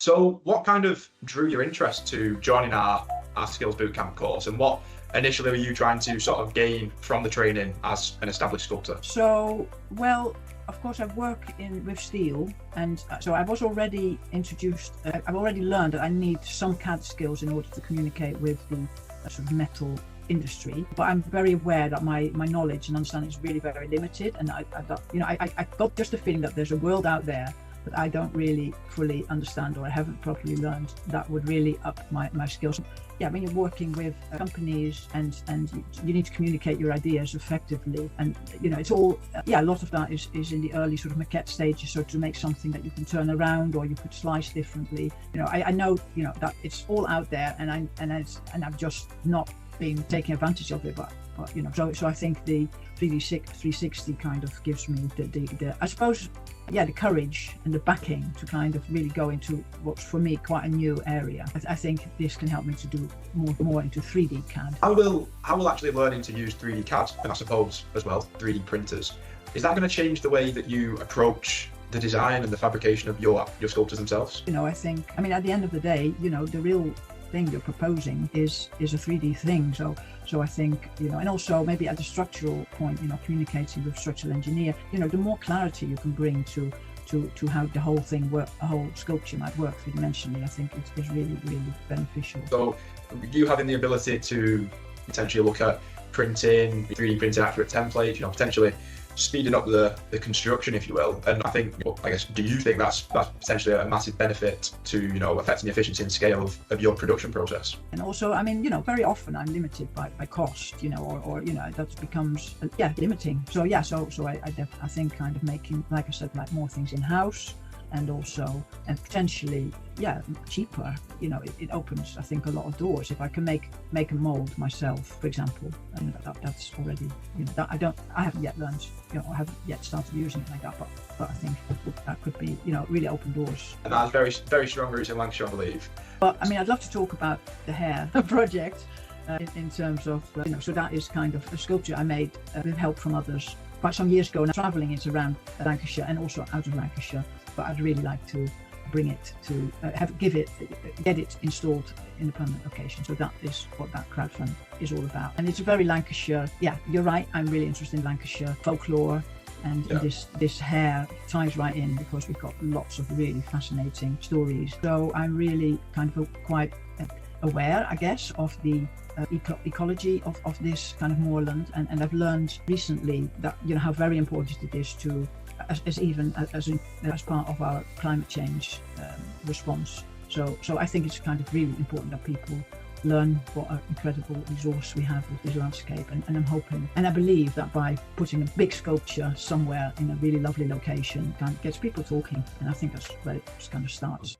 So what kind of drew your interest to joining our skills bootcamp course, and what initially were you trying to sort of gain from the training as an established sculptor? So, well, of course, I work with steel, and so I was already introduced. I've already learned that I need some CAD skills in order to communicate with the sort of metal industry. But I'm very aware that my knowledge and understanding is really very limited, and I got just the feeling that there's a world out there that I don't really fully understand, or I haven't properly learned, that would really up my skills. Yeah, when you're working with companies and you need to communicate your ideas effectively, and it's all a lot of that is in the early sort of maquette stages, so to make something that you can turn around or you could slice differently. I know that it's all out there, and I've just not been taking advantage of it, but so I think the 360 kind of gives me the I suppose the courage and the backing to kind of really go into what's for me quite a new area. I think this can help me to do more into 3D CAD. How will actually learning to use 3D CAD, and I suppose as well 3D printers, is that going to change the way that you approach the design and the fabrication of your sculptures themselves? I think at the end of the day, the real thing you're proposing is a 3D thing. So I think, and also maybe at the structural point, communicating with structural engineer, the more clarity you can bring to how the whole thing a whole sculpture might work three-dimensionally, I think it's really, really beneficial. So you having the ability to potentially look at printing, 3D printing accurate templates, potentially speeding up the construction, if you will. And I think, I guess, do you think that's potentially a massive benefit to, affecting the efficiency and scale of your production process? And also, very often I'm limited by cost, or that becomes, limiting. So I think kind of making, like I said, like more things in-house, and potentially cheaper. It opens, I think, a lot of doors. If I can make a mold myself, for example, and that's already, that I haven't yet learned, I haven't yet started using it like that, but I think that could be, really open doors. And that's very, very strong roots in Lancashire, I believe. But I'd love to talk about the Hare project in terms of, so that is kind of a sculpture I made with help from others quite some years ago, and traveling it around Lancashire and also out of Lancashire. But I'd really like to bring it to get it installed in a permanent location. So that is what that crowdfund is all about. And it's a very Lancashire. Yeah, you're right. I'm really interested in Lancashire folklore, and this Hare ties right in because we've got lots of really fascinating stories. So I'm really kind of quite aware, I guess, of the ecology of this kind of moorland, and I've learned recently that how very important it is to as part of our climate change response. So I think it's kind of really important that people learn what an incredible resource we have with this landscape, and I'm hoping and I believe that by putting a big sculpture somewhere in a really lovely location, kind of gets people talking, and I think that's where it kind of starts.